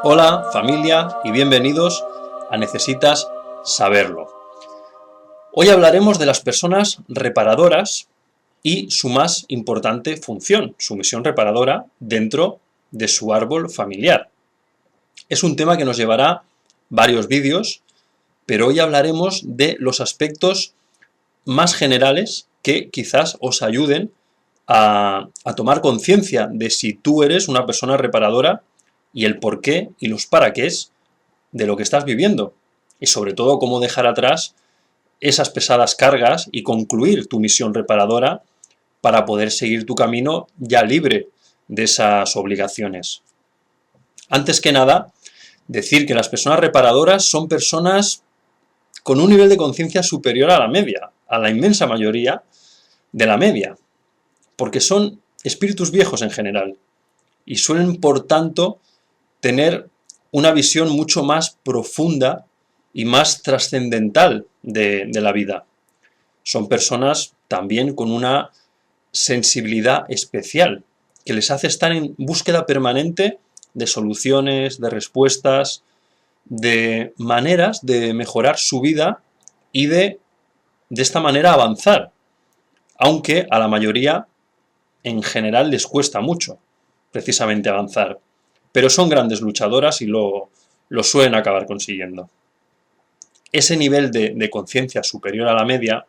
Hola familia y bienvenidos a Necesitas Saberlo. Hoy hablaremos de las personas reparadoras y su más importante función, su misión reparadora dentro de su árbol familiar. Es un tema que nos llevará varios vídeos, pero hoy hablaremos de los aspectos más generales que quizás os ayuden a tomar conciencia de si tú eres una persona reparadora y el por qué y los para qué de lo que estás viviendo. Y sobre todo cómo dejar atrás esas pesadas cargas y concluir tu misión reparadora para poder seguir tu camino ya libre de esas obligaciones. Antes que nada, decir que las personas reparadoras son personas con un nivel de conciencia superior a la media, a la inmensa mayoría de la media, porque son espíritus viejos en general y suelen, por tanto, tener una visión mucho más profunda y más trascendental de la vida. Son personas también con una sensibilidad especial que les hace estar en búsqueda permanente de soluciones, de respuestas, de maneras de mejorar su vida y de esta manera avanzar, aunque a la mayoría en general les cuesta mucho precisamente avanzar, pero son grandes luchadoras y lo suelen acabar consiguiendo. Ese nivel de conciencia superior a la media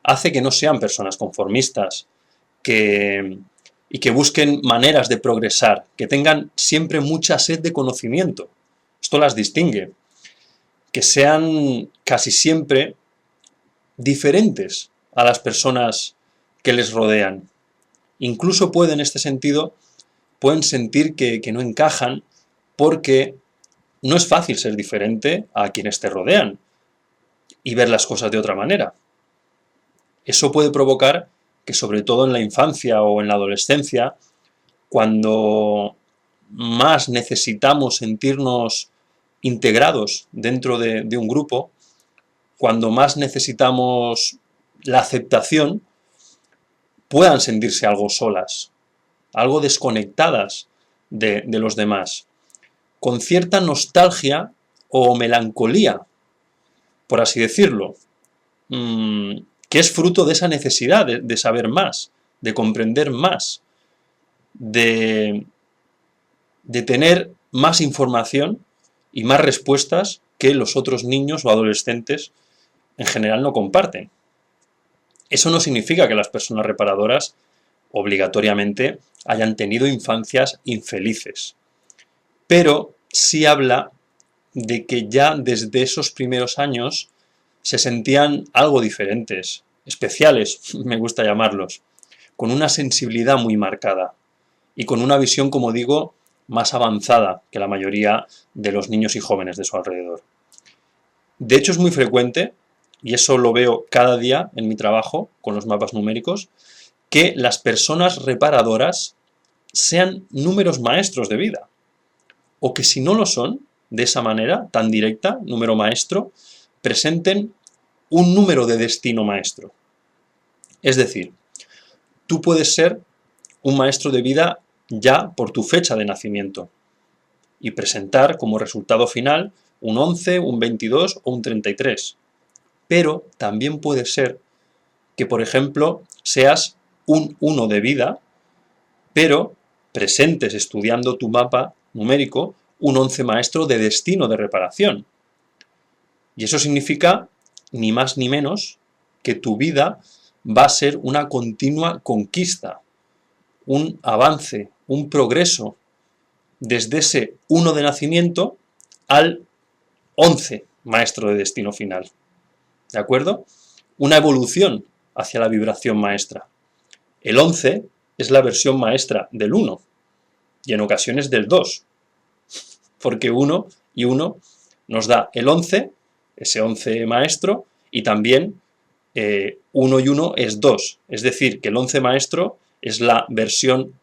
hace que no sean personas conformistas y que busquen maneras de progresar, que tengan siempre mucha sed de conocimiento. Esto las distingue. Que sean casi siempre diferentes a las personas que les rodean. Incluso en este sentido, pueden sentir que no encajan porque no es fácil ser diferente a quienes te rodean y ver las cosas de otra manera. Eso puede provocar que, sobre todo en la infancia o en la adolescencia, cuando más necesitamos sentirnos integrados dentro de un grupo, cuando más necesitamos la aceptación, puedan sentirse algo solas, algo desconectadas de los demás, con cierta nostalgia o melancolía, por así decirlo, que es fruto de esa necesidad de saber más, de comprender más, de tener más información y más respuestas que los otros niños o adolescentes en general no comparten. Eso no significa que las personas reparadoras obligatoriamente hayan tenido infancias infelices, pero sí habla de que ya desde esos primeros años se sentían algo diferentes, especiales, me gusta llamarlos, con una sensibilidad muy marcada y con una visión, como digo, más avanzada que la mayoría de los niños y jóvenes de su alrededor. De hecho, es muy frecuente, y eso lo veo cada día en mi trabajo con los mapas numéricos, que las personas reparadoras sean números maestros de vida, o que si no lo son, de esa manera tan directa, número maestro, presenten un número de destino maestro. Es decir, tú puedes ser un maestro de vida ya por tu fecha de nacimiento y presentar como resultado final un 11, un 22 o un 33. Pero también puede ser que, por ejemplo, seas un 1 de vida, pero presentes estudiando tu mapa numérico un 11 maestro de destino de reparación. Y eso significa, ni más ni menos, que tu vida va a ser una continua conquista, un avance, un progreso, desde ese 1 de nacimiento al 11 maestro de destino final. ¿De acuerdo? Una evolución hacia la vibración maestra. El 11 es la versión maestra del 1 y en ocasiones del 2, porque 1 y 1 nos da el 11, ese 11 maestro, y también 1 y 1 es 2, es decir, que el 11 maestro es la versión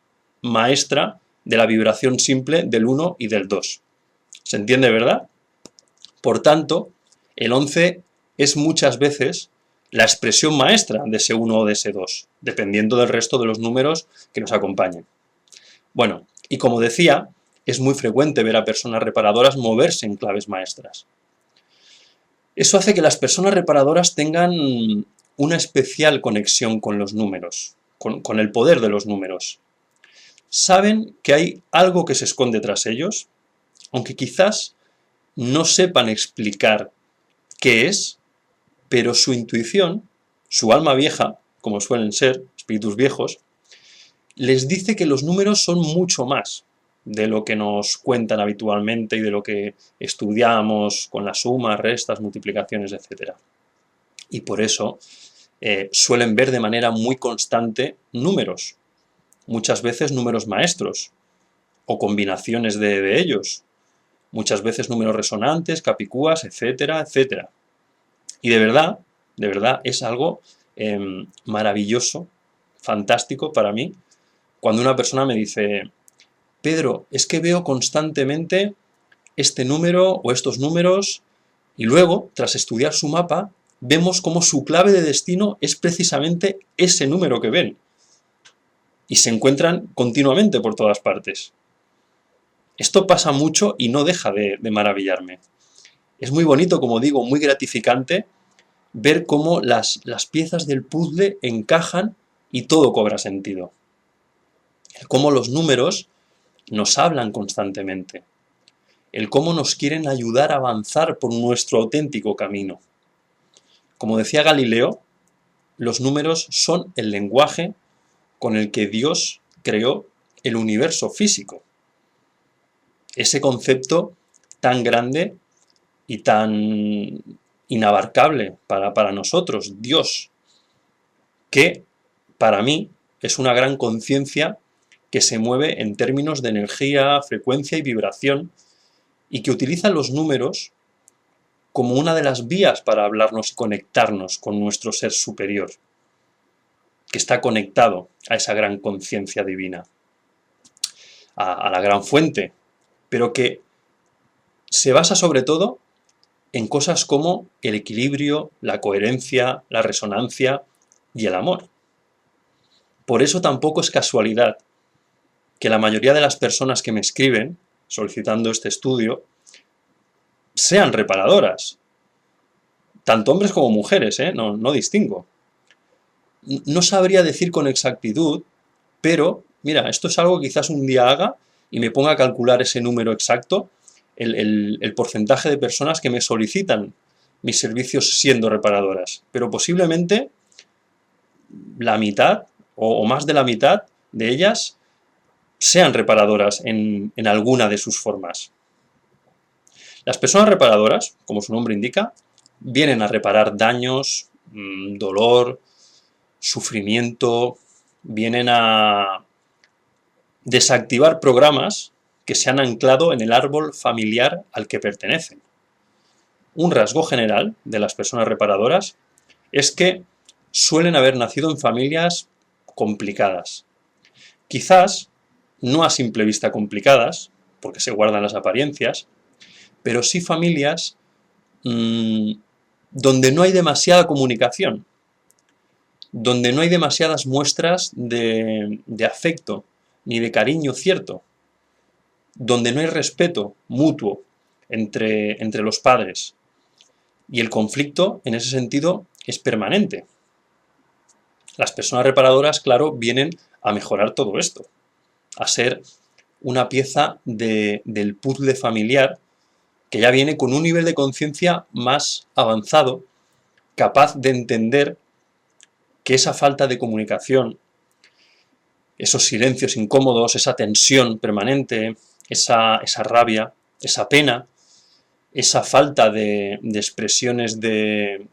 maestra de la vibración simple del 1 y del 2. ¿Se entiende, verdad? Por tanto, el 11 es muchas veces la expresión maestra de ese 1 o de ese 2, dependiendo del resto de los números que nos acompañen. Bueno, y como decía, es muy frecuente ver a personas reparadoras moverse en claves maestras. Eso hace que las personas reparadoras tengan una especial conexión con los números, con el poder de los números. Saben que hay algo que se esconde tras ellos, aunque quizás no sepan explicar qué es, pero su intuición, su alma vieja, como suelen ser, espíritus viejos, les dice que los números son mucho más de lo que nos cuentan habitualmente y de lo que estudiamos con las sumas, restas, multiplicaciones, etc. Y por eso suelen ver de manera muy constante números, muchas veces números maestros o combinaciones de ellos, muchas veces números resonantes, capicúas, etcétera, etcétera. Y de verdad es algo maravilloso, fantástico para mí, cuando una persona me dice: Pedro, es que veo constantemente este número o estos números, y luego, tras estudiar su mapa, vemos cómo su clave de destino es precisamente ese número que ven. Y se encuentran continuamente por todas partes. Esto pasa mucho y no deja de maravillarme. Es muy bonito, como digo, muy gratificante ver cómo las piezas del puzzle encajan y todo cobra sentido. Cómo los números nos hablan constantemente. El cómo nos quieren ayudar a avanzar por nuestro auténtico camino. Como decía Galileo, los números son el lenguaje con el que Dios creó el universo físico. Ese concepto tan grande y tan inabarcable para nosotros, Dios, que para mí es una gran conciencia que se mueve en términos de energía, frecuencia y vibración, y que utiliza los números como una de las vías para hablarnos y conectarnos con nuestro ser superior, que está conectado a esa gran conciencia divina, a la gran fuente, pero que se basa sobre todo en cosas como el equilibrio, la coherencia, la resonancia y el amor. Por eso tampoco es casualidad que la mayoría de las personas que me escriben solicitando este estudio sean reparadoras. Tanto hombres como mujeres, no distingo. No sabría decir con exactitud, pero mira, esto es algo que quizás un día haga y me ponga a calcular ese número exacto, el porcentaje de personas que me solicitan mis servicios siendo reparadoras. Pero posiblemente la mitad o más de la mitad de ellas sean reparadoras en alguna de sus formas. Las personas reparadoras, como su nombre indica, vienen a reparar daños, dolor, sufrimiento, vienen a desactivar programas que se han anclado en el árbol familiar al que pertenecen. Un rasgo general de las personas reparadoras es que suelen haber nacido en familias complicadas. Quizás no a simple vista complicadas, porque se guardan las apariencias, pero sí familias donde no hay demasiada comunicación, donde no hay demasiadas muestras de afecto ni de cariño cierto, donde no hay respeto mutuo entre los padres. Y el conflicto, en ese sentido, es permanente. Las personas reparadoras, claro, vienen a mejorar todo esto, a ser una pieza del puzzle familiar que ya viene con un nivel de conciencia más avanzado, capaz de entender que esa falta de comunicación, esos silencios incómodos, esa tensión permanente, esa rabia, esa pena, esa falta de expresiones de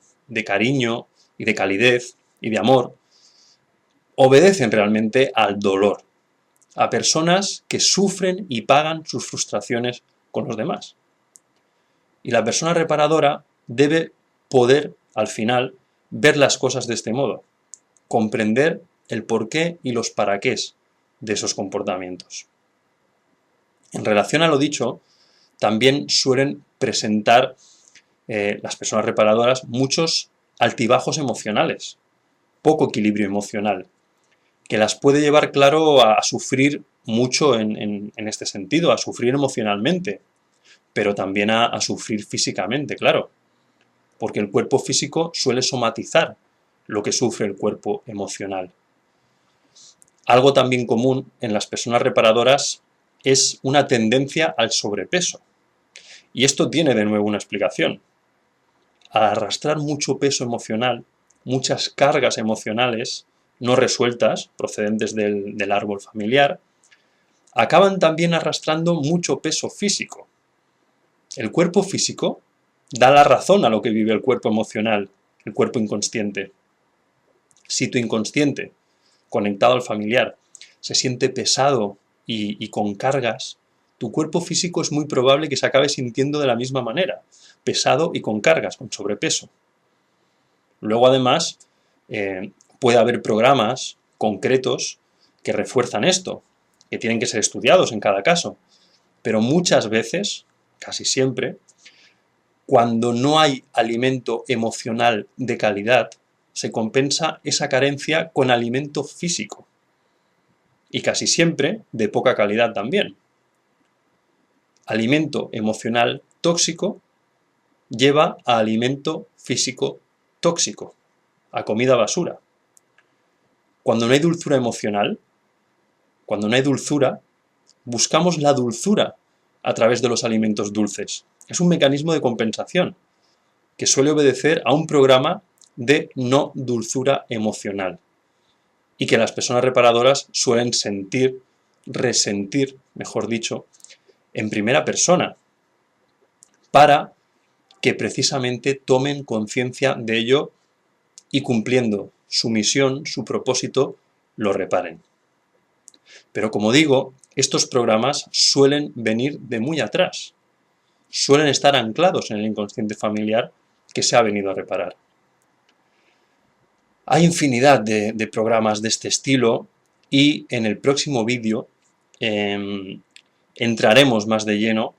cariño y de calidez y de amor, obedecen realmente al dolor, a personas que sufren y pagan sus frustraciones con los demás. Y la persona reparadora debe poder, al final, ver las cosas de este modo, comprender el porqué y los paraqués de esos comportamientos. En relación a lo dicho, también suelen presentar las personas reparadoras muchos altibajos emocionales, poco equilibrio emocional, que las puede llevar, claro, a sufrir mucho en este sentido, a sufrir emocionalmente, pero también a sufrir físicamente, claro, porque el cuerpo físico suele somatizar lo que sufre el cuerpo emocional. Algo también común en las personas reparadoras es una tendencia al sobrepeso. Y esto tiene de nuevo una explicación. Al arrastrar mucho peso emocional, muchas cargas emocionales no resueltas, procedentes del árbol familiar, acaban también arrastrando mucho peso físico. El cuerpo físico da la razón a lo que vive el cuerpo emocional, el cuerpo inconsciente. Si tu inconsciente, conectado al familiar, se siente pesado y con cargas, tu cuerpo físico es muy probable que se acabe sintiendo de la misma manera, pesado y con cargas, con sobrepeso. Luego, además, puede haber programas concretos que refuerzan esto, que tienen que ser estudiados en cada caso. Pero muchas veces, casi siempre, cuando no hay alimento emocional de calidad, se compensa esa carencia con alimento físico. Y casi siempre de poca calidad también. Alimento emocional tóxico lleva a alimento físico tóxico, a comida basura. Cuando no hay dulzura emocional, cuando no hay dulzura, buscamos la dulzura a través de los alimentos dulces. Es un mecanismo de compensación que suele obedecer a un programa de no dulzura emocional y que las personas reparadoras suelen resentir, mejor dicho, en primera persona, para que precisamente tomen conciencia de ello y cumpliendo su misión, su propósito, lo reparen. Pero como digo, estos programas suelen venir de muy atrás, suelen estar anclados en el inconsciente familiar que se ha venido a reparar. Hay infinidad de programas de este estilo y en el próximo vídeo entraremos más de lleno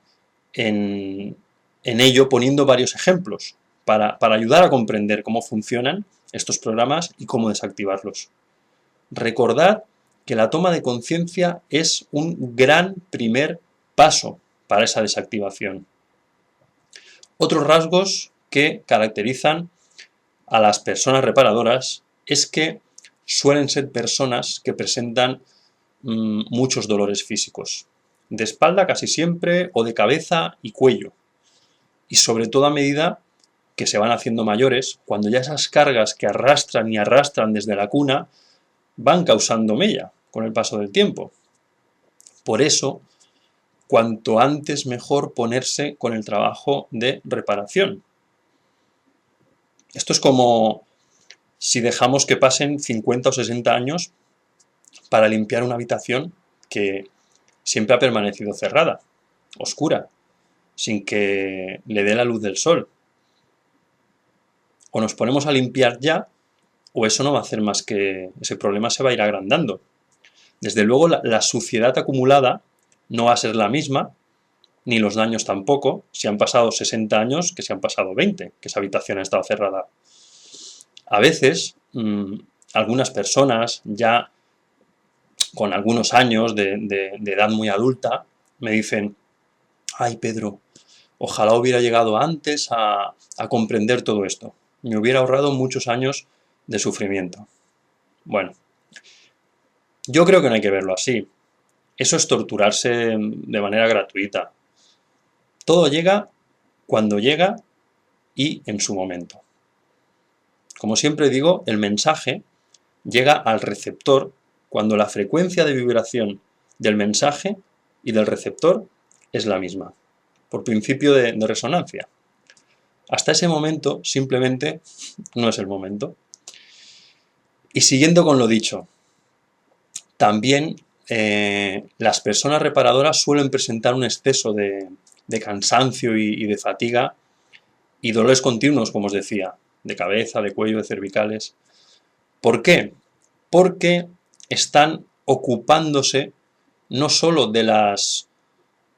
en ello poniendo varios ejemplos para ayudar a comprender cómo funcionan estos programas y cómo desactivarlos. Recordad que la toma de conciencia es un gran primer paso para esa desactivación. Otros rasgos que caracterizan a las personas reparadoras es que suelen ser personas que presentan muchos dolores físicos, de espalda casi siempre o de cabeza y cuello. Y sobre todo a medida que se van haciendo mayores, cuando ya esas cargas que arrastran y arrastran desde la cuna van causando mella con el paso del tiempo. Por eso, cuanto antes mejor ponerse con el trabajo de reparación. Esto es como si dejamos que pasen 50 o 60 años para limpiar una habitación que siempre ha permanecido cerrada, oscura, sin que le dé la luz del sol. O nos ponemos a limpiar ya, o eso no va a hacer más que ese problema se va a ir agrandando. Desde luego la suciedad acumulada no va a ser la misma, ni los daños tampoco, si han pasado 60 años que si han pasado 20, que esa habitación ha estado cerrada. A veces, algunas personas ya con algunos años de edad muy adulta me dicen: ay Pedro, ojalá hubiera llegado antes a comprender todo esto, me hubiera ahorrado muchos años de sufrimiento. Bueno, yo creo que no hay que verlo así. Eso es torturarse de manera gratuita. Todo llega cuando llega y en su momento. Como siempre digo, el mensaje llega al receptor cuando la frecuencia de vibración del mensaje y del receptor es la misma, por principio de resonancia. Hasta ese momento simplemente no es el momento. Y siguiendo con lo dicho, también las personas reparadoras suelen presentar un exceso de cansancio y de fatiga y dolores continuos, como os decía, de cabeza, de cuello, de cervicales. ¿Por qué? Porque están ocupándose no solo de las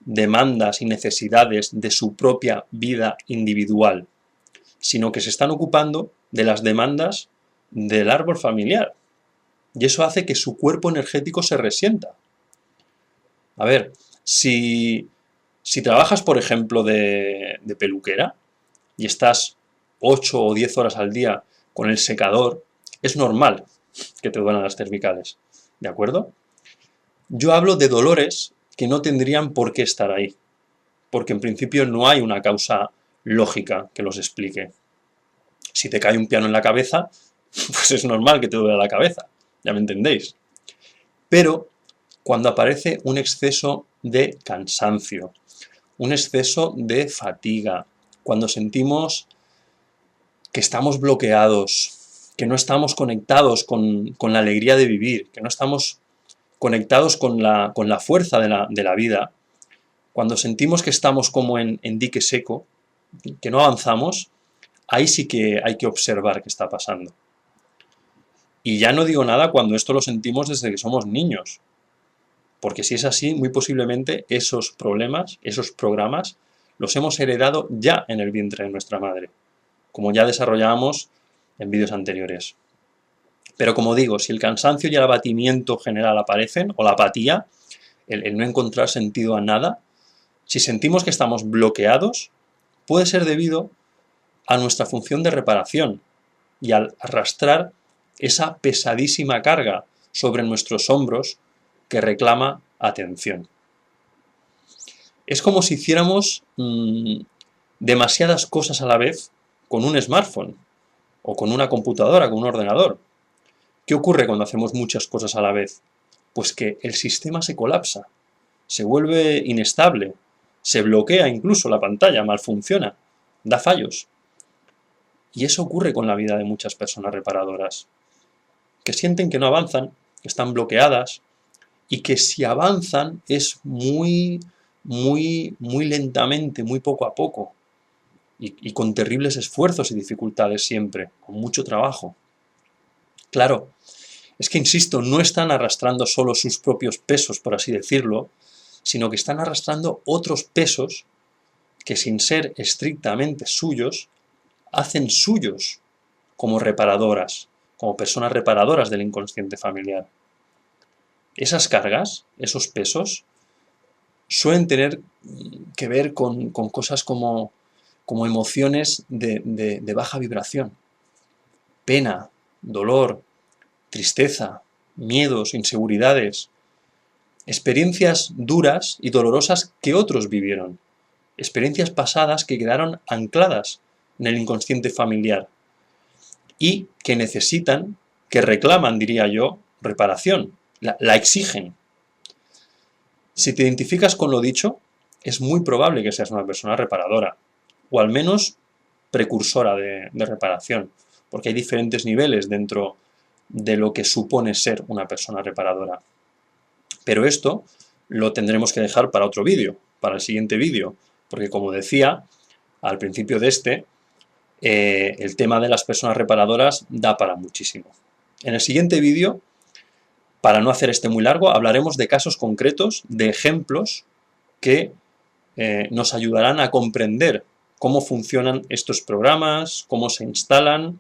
demandas y necesidades de su propia vida individual, sino que se están ocupando de las demandas del árbol familiar. Y eso hace que su cuerpo energético se resienta. A ver, si trabajas, por ejemplo, de peluquera y estás 8 o 10 horas al día con el secador, es normal que te duelan las cervicales, ¿de acuerdo? Yo hablo de dolores que no tendrían por qué estar ahí, porque en principio no hay una causa lógica que los explique. Si te cae un piano en la cabeza, pues es normal que te duele la cabeza, ya me entendéis. Pero cuando aparece un exceso de cansancio, un exceso de fatiga, cuando sentimos que estamos bloqueados, que no estamos conectados con la alegría de vivir, que no estamos conectados con la fuerza de la vida, cuando sentimos que estamos como en dique seco, que no avanzamos, ahí sí que hay que observar qué está pasando. Y ya no digo nada cuando esto lo sentimos desde que somos niños, porque si es así, muy posiblemente esos problemas, esos programas, los hemos heredado ya en el vientre de nuestra madre, como ya desarrollábamos en vídeos anteriores. Pero como digo, si el cansancio y el abatimiento general aparecen, o la apatía, el no encontrar sentido a nada, si sentimos que estamos bloqueados, puede ser debido a nuestra función de reparación y al arrastrar esa pesadísima carga sobre nuestros hombros que reclama atención. Es como si hiciéramos demasiadas cosas a la vez con un smartphone o con una computadora, con un ordenador. ¿Qué ocurre cuando hacemos muchas cosas a la vez? Pues que el sistema se colapsa, se vuelve inestable, se bloquea incluso la pantalla, malfunciona, da fallos. Y eso ocurre con la vida de muchas personas reparadoras, que sienten que no avanzan, que están bloqueadas, y que si avanzan es muy lentamente, muy poco a poco, y con terribles esfuerzos y dificultades siempre, con mucho trabajo. Claro, es que, insisto, no están arrastrando solo sus propios pesos, por así decirlo, sino que están arrastrando otros pesos que, sin ser estrictamente suyos, hacen suyos como reparadoras, como personas reparadoras del inconsciente familiar. Esas cargas, esos pesos, suelen tener que ver con cosas como emociones de baja vibración, pena, dolor, tristeza, miedos, inseguridades, experiencias duras y dolorosas que otros vivieron, experiencias pasadas que quedaron ancladas en el inconsciente familiar y que necesitan, que reclaman, diría yo, reparación, la exigen. Si te identificas con lo dicho, es muy probable que seas una persona reparadora, o al menos precursora de reparación, porque hay diferentes niveles dentro de lo que supone ser una persona reparadora. Pero esto lo tendremos que dejar para otro vídeo, para el siguiente vídeo, porque como decía al principio de este, el tema de las personas reparadoras da para muchísimo. En el siguiente vídeo, para no hacer este muy largo, hablaremos de casos concretos, de ejemplos que nos ayudarán a comprender cómo funcionan estos programas, cómo se instalan,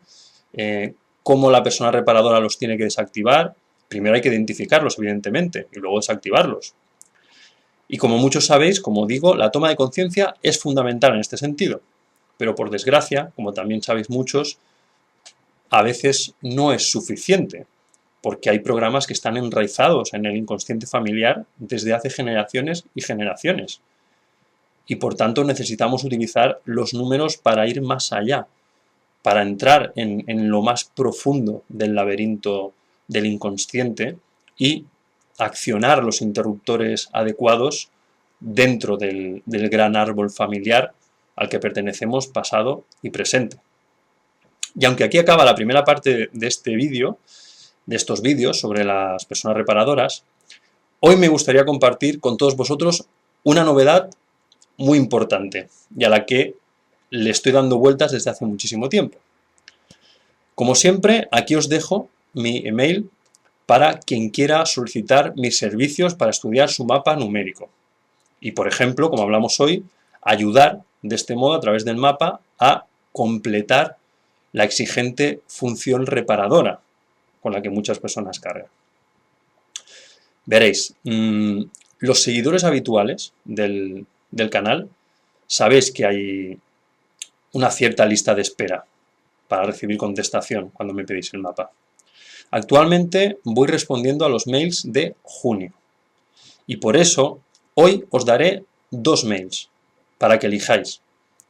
cómo la persona reparadora los tiene que desactivar. Primero hay que identificarlos, evidentemente, y luego desactivarlos. Y como muchos sabéis, como digo, la toma de conciencia es fundamental en este sentido. Pero por desgracia, como también sabéis muchos, a veces no es suficiente, porque hay programas que están enraizados en el inconsciente familiar desde hace generaciones y generaciones. Y por tanto necesitamos utilizar los números para ir más allá, para entrar en lo más profundo del laberinto del inconsciente y accionar los interruptores adecuados dentro del gran árbol familiar al que pertenecemos pasado y presente. Y aunque aquí acaba la primera parte de este vídeo, de estos vídeos sobre las personas reparadoras, hoy me gustaría compartir con todos vosotros una novedad muy importante y a la que le estoy dando vueltas desde hace muchísimo tiempo. Como siempre, aquí os dejo mi email para quien quiera solicitar mis servicios para estudiar su mapa numérico. Y, por ejemplo, como hablamos hoy, ayudar de este modo, a través del mapa, a completar la exigente función reparadora con la que muchas personas cargan. Veréis, Los seguidores habituales del canal sabéis que hay una cierta lista de espera para recibir contestación cuando me pedís el mapa. Actualmente voy respondiendo a los mails de junio y por eso hoy os daré 2 mails para que elijáis.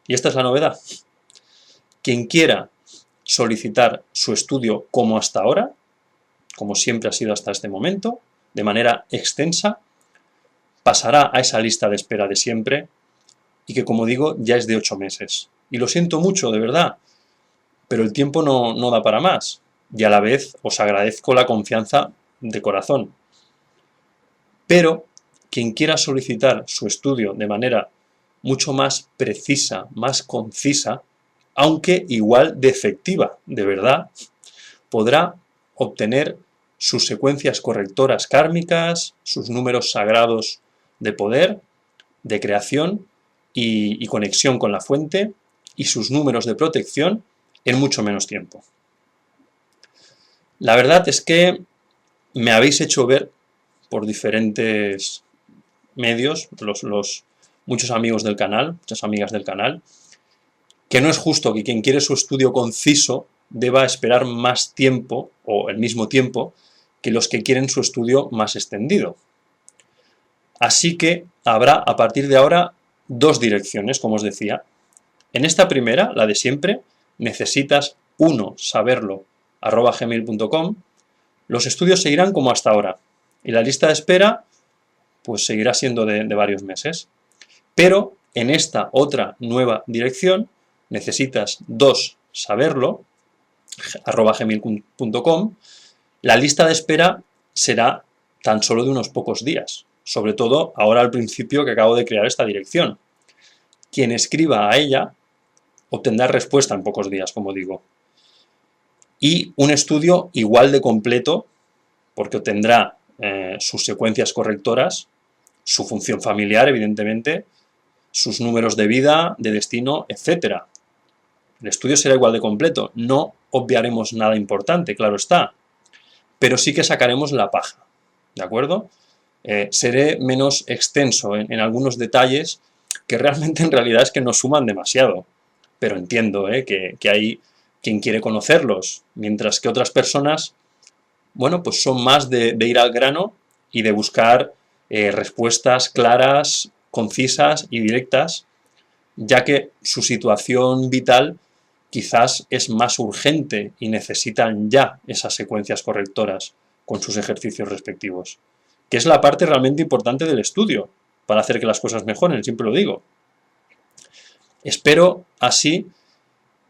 Y esta es la novedad. Quien quiera solicitar su estudio como hasta ahora, como siempre ha sido hasta este momento, de manera extensa, pasará a esa lista de espera de siempre y que, como digo, ya es de 8 meses. Y lo siento mucho, de verdad, pero el tiempo no da para más. Y a la vez os agradezco la confianza de corazón. Pero quien quiera solicitar su estudio de manera mucho más precisa, más concisa, aunque igual de efectiva, de verdad, podrá obtener sus secuencias correctoras kármicas, sus números sagrados de poder, de creación y conexión con la fuente, y sus números de protección en mucho menos tiempo. La verdad es que me habéis hecho ver por diferentes medios, muchos amigos del canal, muchas amigas del canal, que no es justo que quien quiere su estudio conciso deba esperar más tiempo, o el mismo tiempo, que los que quieren su estudio más extendido. Así que habrá a partir de ahora 2 direcciones, como os decía. En esta primera, la de siempre, necesitas saberlo@gmail.com. Los estudios seguirán como hasta ahora. Y la lista de espera, pues seguirá siendo de varios meses. Pero en esta otra nueva dirección, necesitas saberlo@gmail.com. La lista de espera será tan solo de unos pocos días. Sobre todo ahora al principio que acabo de crear esta dirección. Quien escriba a ella obtendrá respuesta en pocos días, como digo. Y un estudio igual de completo, porque obtendrá sus secuencias correctoras, su función familiar, evidentemente, sus números de vida, de destino, etc. El estudio será igual de completo. No obviaremos nada importante, claro está. Pero sí que sacaremos la paja, ¿de acuerdo? Seré menos extenso en algunos detalles que realmente en realidad es que no suman demasiado. Pero entiendo que hay quien quiere conocerlos, mientras que otras personas, bueno, pues son más de ir al grano y de buscar respuestas claras, concisas y directas, ya que su situación vital quizás es más urgente y necesitan ya esas secuencias correctoras con sus ejercicios respectivos, que es la parte realmente importante del estudio, para hacer que las cosas mejoren, siempre lo digo. Espero así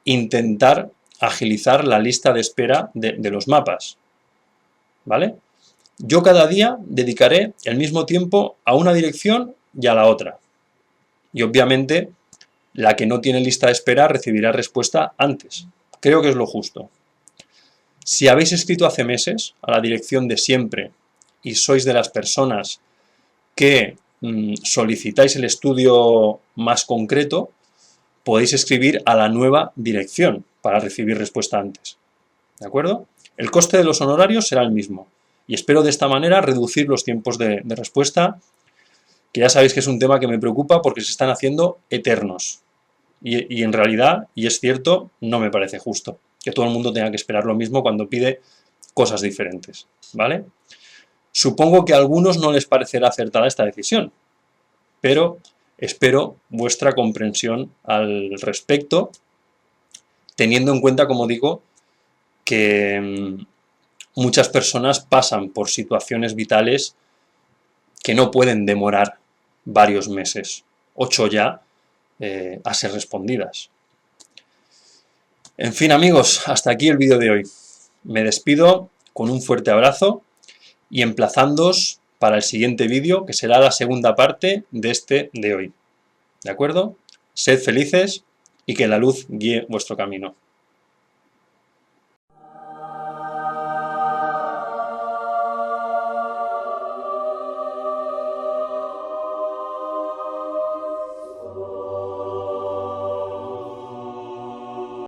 intentar agilizar la lista de espera de los mapas, ¿vale? Yo cada día dedicaré el mismo tiempo a una dirección y a la otra. Y obviamente la que no tiene lista de espera recibirá respuesta antes. Creo que es lo justo. Si habéis escrito hace meses a la dirección de siempre y sois de las personas que solicitáis el estudio más concreto, podéis escribir a la nueva dirección para recibir respuesta antes. ¿De acuerdo? El coste de los honorarios será el mismo. Y espero de esta manera reducir los tiempos de respuesta, que ya sabéis que es un tema que me preocupa porque se están haciendo eternos. Y en realidad, y es cierto, no me parece justo que todo el mundo tenga que esperar lo mismo cuando pide cosas diferentes, ¿vale? Supongo que a algunos no les parecerá acertada esta decisión, pero espero vuestra comprensión al respecto, teniendo en cuenta, como digo, que muchas personas pasan por situaciones vitales que no pueden demorar varios meses, 8 ya, a ser respondidas. En fin, amigos, hasta aquí el vídeo de hoy. Me despido con un fuerte abrazo y emplazándoos para el siguiente vídeo, que será la segunda parte de este de hoy. ¿De acuerdo? Sed felices y que la luz guíe vuestro camino.